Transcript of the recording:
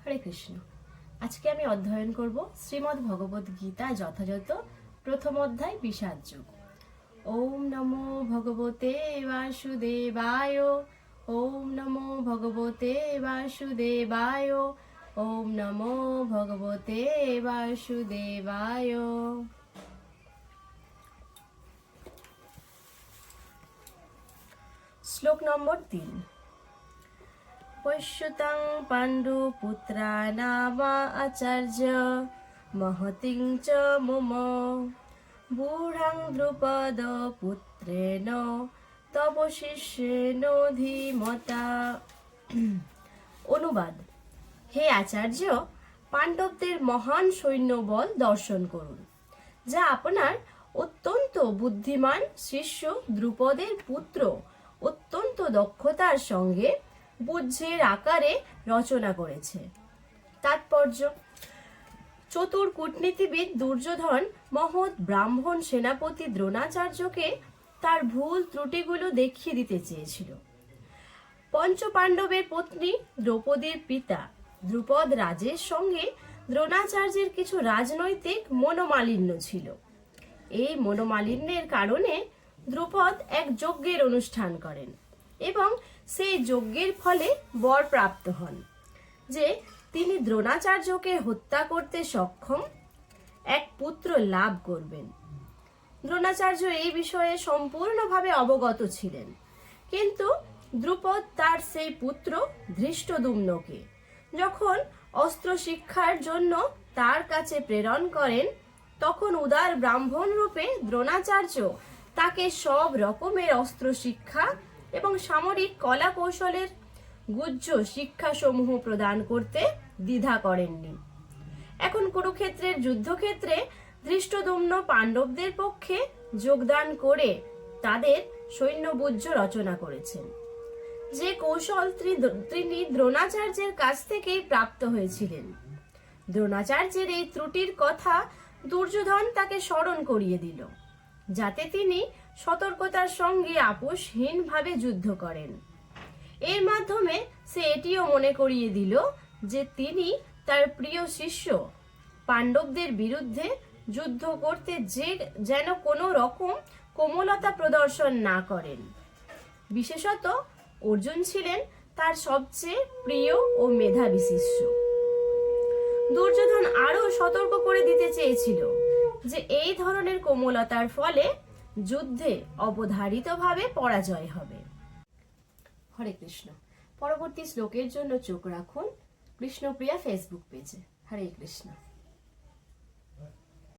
হরে কৃষ্ণ। আজকে আমি অধ্যয়ন করব শ্রীমদ্ ভগবদ গীতা যথাযথ প্রথম অধ্যায় বিষাদ যোগ। ওম নমো ভগবতে বাসুদেবায়। ওম নমো ভগবতে বাসুদেবায়। ওম নমো ভগবতে বাসুদেবায়। শ্লোক নম্বর 3। পশ্যতাং পাণ্ডুপুত্রা নামা আচার্য মহতিং চ মম বুঢ়াং দ্রুপদ পুত্রেণ তব শিষ্যেন ধীমতা। অনুবাদ: হে আচার্য, পাণ্ডবদের মহান সৈন্যবল দর্শন করুন, যা আপনার অত্যন্ত বুদ্ধিমান শিষ্য দ্রুপদের পুত্র অত্যন্ত দক্ষতার সঙ্গে বুদ্ধের আকারে রচনা করেছে। তাৎপর্য: চতুর কূটনীতিবিদ দুর্যোধন মহৎ ব্রাহ্মণ সেনাপতি দ্রোণাচার্যকে তার ভুল ত্রুটিগুলো দেখিয়ে দিতে চেয়েছিল। পঞ্চপাণ্ডবের পত্নী দ্রৌপদীর পিতা দ্রুপদ রাজের সঙ্গে দ্রোণাচার্যের কিছু রাজনৈতিক মনোমালিন্য ছিল। এই মনোমালিন্যের কারণে দ্রুপদ এক যজ্ঞের অনুষ্ঠান করেন এবং সেই যজ্ঞের ফলে বর প্রাপ্ত হন যে তিনি দ্রোণাচার্যকে হত্যা করতে সক্ষম এক পুত্র লাভ করবেন। দ্রোণাচার্য এই বিষয়ে সম্পূর্ণভাবে অবগত ছিলেন, কিন্তু দ্রুপদ তার সেই পুত্র ধৃষ্টদ্যুম্নকে যখন অস্ত্র শিক্ষার জন্য তার কাছে প্রেরণ করেন, তখন উদার ব্রাহ্মণ রূপে দ্রোণাচার্য তাকে সব রকমের অস্ত্র শিক্ষা এবং সামরিক কলা কৌশলের গুহ্য শিক্ষাসমূহ প্রদান করতে দ্বিধা করেননি। এখন কুরুক্ষেত্রের যুদ্ধক্ষেত্রে ধৃষ্টদ্যুম্ন পাণ্ডবদের পক্ষে যোগদান করে তাদের সৈন্যবুজ্জ রচনা করেছেন, যে কৌশল তিনি দ্রোণাচার্যের কাছ থেকেই প্রাপ্ত হয়েছিলেন। দ্রোণাচার্যের এই ত্রুটির কথা দুর্যোধন তাকে স্মরণ করিয়ে দিল, যাতে তিনি সতর্কতার সঙ্গে আপোষহীনভাবে যুদ্ধ করেন। এর মাধ্যমে সে এটিও মনে করিয়ে দিল যে তিনি তার প্রিয় শিষ্য পাণ্ডবদের বিরুদ্ধে যুদ্ধ করতে যেন কোনো রকম কোমলতা প্রদর্শন না করেন। বিশেষত অর্জুন ছিলেন তার সবচেয়ে প্রিয় ও মেধাবী শিষ্য। দুর্যোধন আরো সতর্ক করে দিতে চেয়েছিল যে এই ধরনের কোমলতার ফলে যুদ্ধে অবধারিতভাবে পরাজয় হবে। হরে কৃষ্ণ। পরবর্তী শ্লোকের জন্য চোখ রাখুন কৃষ্ণপ্রিয়া ফেসবুক পেজে। হরে কৃষ্ণ।